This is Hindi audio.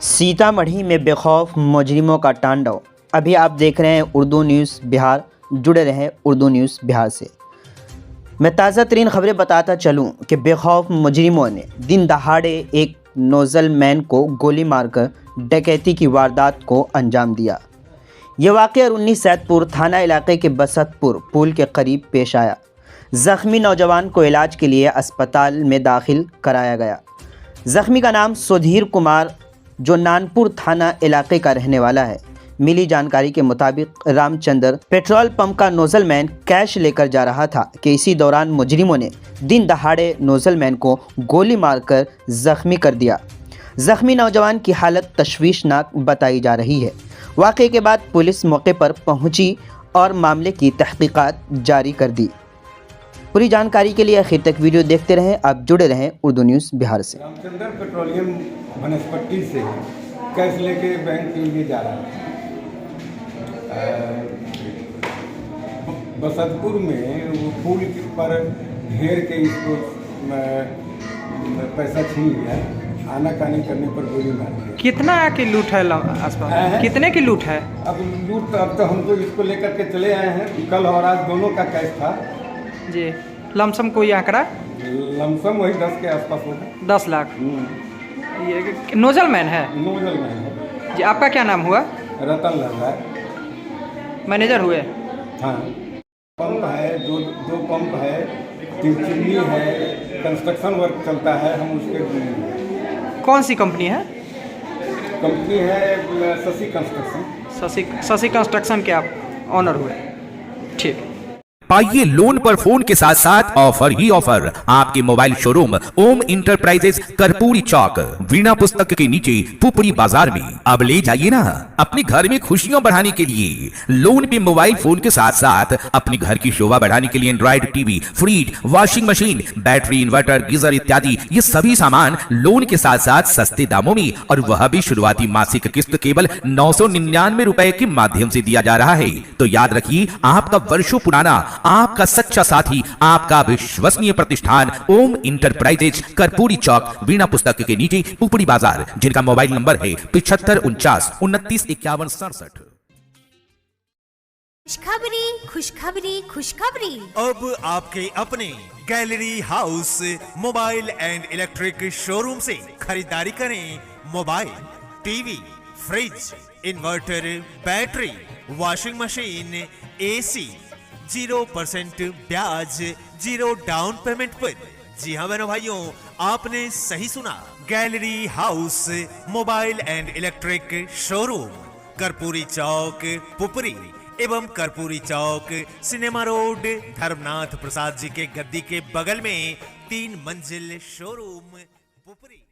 सीतामढ़ी में बेखौफ मुजरिमों का तांडव। अभी आप देख रहे हैं उर्दू न्यूज़ बिहार। जुड़े रहें उर्दू न्यूज़ बिहार से। मैं ताज़ा तरीन खबरें बताता चलूं कि बेखौफ मुजरिमों ने दिन दहाड़े एक नोज़ल मैन को गोली मारकर डकैती की वारदात को अंजाम दिया। ये वाक़या रुन्नी सैदपुर थाना इलाके के बसतपुर पुल के करीब पेश आया। ज़ख्मी नौजवान को इलाज के लिए अस्पताल में दाखिल कराया गया। ज़ख्मी का नाम सुधीर कुमार जो नानपुर थाना इलाके का रहने वाला है। मिली जानकारी के मुताबिक रामचंद्र पेट्रोल पंप का नोज़ल मैन कैश लेकर जा रहा था कि इसी दौरान मुजरिमों ने दिन दहाड़े नोज़ल मैन को गोली मारकर ज़ख्मी कर दिया। ज़ख्मी नौजवान की हालत तशवीशनाक बताई जा रही है। वाक़े के बाद पुलिस मौके पर पहुंची और मामले की तहकीकात जारी कर दी। पूरी जानकारी के लिए आखिर तक वीडियो देखते रहें। आप जुड़े रहें उर्दू न्यूज़ बिहार से। रामचंद्र पेट्रोलियम बनस्पति से कैश लेके बैंक के लिए जा रहा है। बसतपुर में वो पुल पर घेर के इसको पैसा छीन लिया। आनाकानी करने पर गोली मार दी। कितना की लूट है आसपास? कितने की लूट है? अब लूट अब तो हमको इसको लेकर के चले आए हैं। कल और आज दोनों का कैश था जी। लमसम कोई आंकड़ा? लमसम वही 10 के आसपास होगा। 10 लाख। ये नोजल मैन है? नोजल मैन है जी। आपका क्या नाम हुआ? रतन लाल है। मैनेजर हुए? हाँ। पंप है, दो पंप है, चिमनी है, कंस्ट्रक्शन वर्क चलता है। हम उसके कौन सी कंपनी है? कंपनी है शशि कंस्ट्रक्शन। शशि कंस्ट्रक्शन के आप ऑनर हुए? ठीक। पाइए लोन पर फोन के साथ साथ ऑफर ही ऑफर। आपके मोबाइल शोरूम ओम इंटरप्राइजेज कर्पूरी चौक वीणा पुस्तक के नीचे पुपरी बाजार में। अब ले जाइए ना अपने घर में खुशियां बढ़ाने के लिए। लोन पे मोबाइल फोन के साथ साथ अपने घर की शोभा बढ़ाने के लिए Android TV, fridge, washing machine, battery, inverter, geyser इत्यादि ये सभी सामान लोन के साथ साथ सस्ते दामों में, और वह भी शुरुआती मासिक किस्त केवल 999 रुपए के माध्यम से दिया जा रहा है। तो याद रखिए, आपका वर्षों पुराना, आपका सच्चा साथी, आपका विश्वसनीय प्रतिष्ठान ओम इंटरप्राइजेज कर्पूरी चौक वीणा पुस्तक के नीचे पुपड़ी बाजार, जिनका मोबाइल नंबर है 7549295167। खुशखबरी खुशखबरी खुशखबरी। अब आपके अपने gallery house mobile and electric showroom से खरीदारी करें। Mobile, TV, fridge, inverter, battery, washing machine, AC 0% ब्याज, 0 डाउन पेमेंट पर। जी हाँ बहनों भाइयों, आपने सही सुना। Gallery house mobile and electric showroom Karpuri Chowk Pupri एवं कर्पूरी चौक सिनेमा रोड धर्मनाथ प्रसाद जी के गद्दी के बगल में 3 मंजिल शोरूम पुपरी।